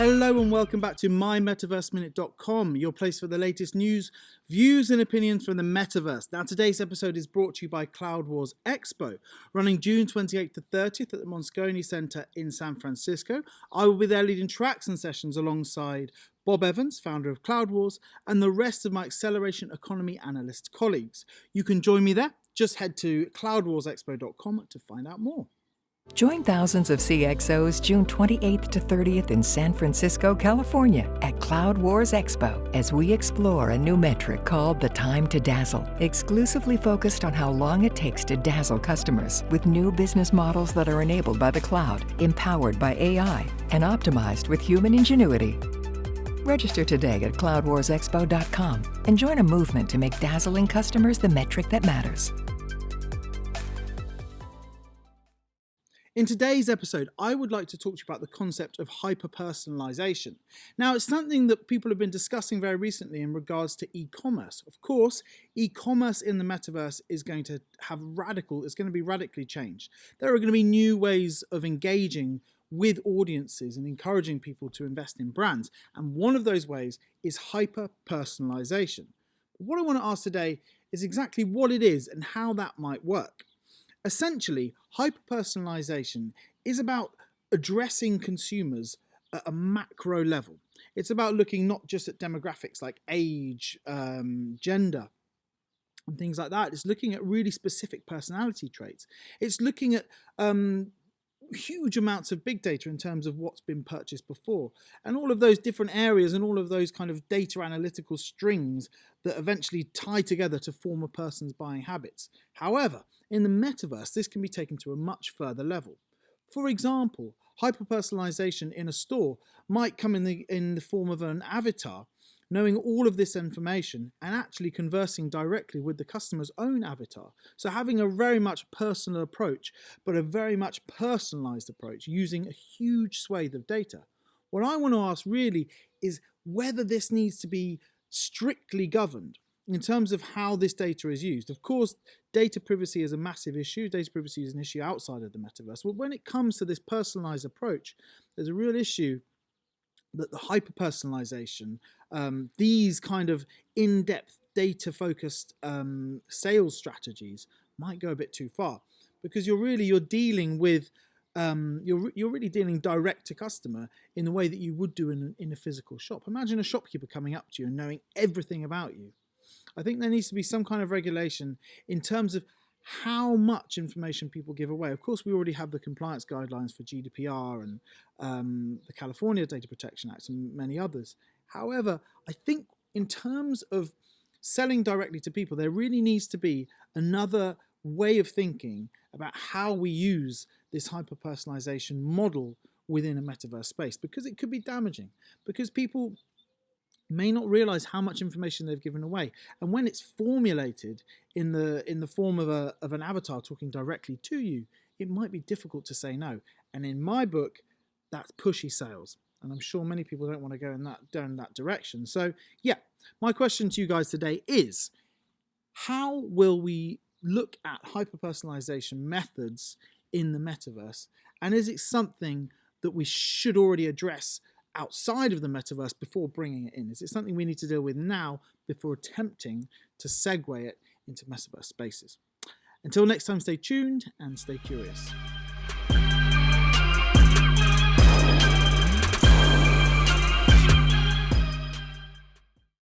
Hello and welcome back to mymetaverseminute.com, your place for the latest news, views and opinions from the metaverse. Now today's episode is brought to you by Cloud Wars Expo, running June 28th to 30th at the Moscone Center in San Francisco. I will be there leading tracks and sessions alongside Bob Evans, founder of Cloud Wars, and the rest of my Acceleration Economy analyst colleagues. You can join me there. Just head to cloudwarsexpo.com to find out more. Join thousands of CXOs June 28th to 30th in San Francisco, California at Cloud Wars Expo as we explore a new metric called the Time to Dazzle, exclusively focused on how long it takes to dazzle customers with new business models that are enabled by the cloud, empowered by AI, and optimized with human ingenuity. Register today at cloudwarsexpo.com and join a movement to make dazzling customers the metric that matters. In today's episode, I would like to talk to you about the concept of hyper-personalization. Now, it's something that people have been discussing very recently in regards to e-commerce. Of course, e-commerce in the metaverse is going to be radically changed. There are going to be new ways of engaging with audiences and encouraging people to invest in brands. And one of those ways is hyper-personalization. What I want to ask today is exactly what it is and how that might work. Essentially, hyper-personalization is about addressing consumers at a macro level. It's about looking not just at demographics like age, gender, and things like that. It's looking at really specific personality traits. It's looking at huge amounts of big data in terms of what's been purchased before, and all of those different areas and all of those kind of data analytical strings that eventually tie together to form a person's buying habits. However, in the metaverse, this can be taken to a much further level. For example, hyper-personalization in a store might come in the form of an avatar, knowing all of this information and actually conversing directly with the customer's own avatar. So having a very much personal approach, but a very much personalized approach using a huge swathe of data. What I want to ask really is whether this needs to be strictly governed in terms of how this data is used. Of course, data privacy is a massive issue. Data privacy is an issue outside of the metaverse. But when it comes to this personalized approach, there's a real issue that the hyper-personalization, these kind of in-depth data-focused sales strategies might go a bit too far, because you're dealing with you're really dealing direct to customer in the way that you would do in a physical shop. Imagine a shopkeeper coming up to you and knowing everything about you. I think there needs to be some kind of regulation in terms of how much information people give away. Of course, we already have the compliance guidelines for GDPR and the California Data Protection Act and many others. However, I think in terms of selling directly to people, there really needs to be another way of thinking about how we use this hyper-personalization model within a metaverse space, because it could be damaging, because people may not realize how much information they've given away. And when it's formulated in the form of an avatar talking directly to you, it might be difficult to say no. And in my book, that's pushy sales. And I'm sure many people don't want to go down that direction. So yeah, my question to you guys today is, how will we look at hyper-personalization methods in the metaverse? And is it something that we should already address outside of the metaverse before bringing it in? Is it something we need to deal with now before attempting to segue it into metaverse spaces? Until next time, stay tuned and stay curious.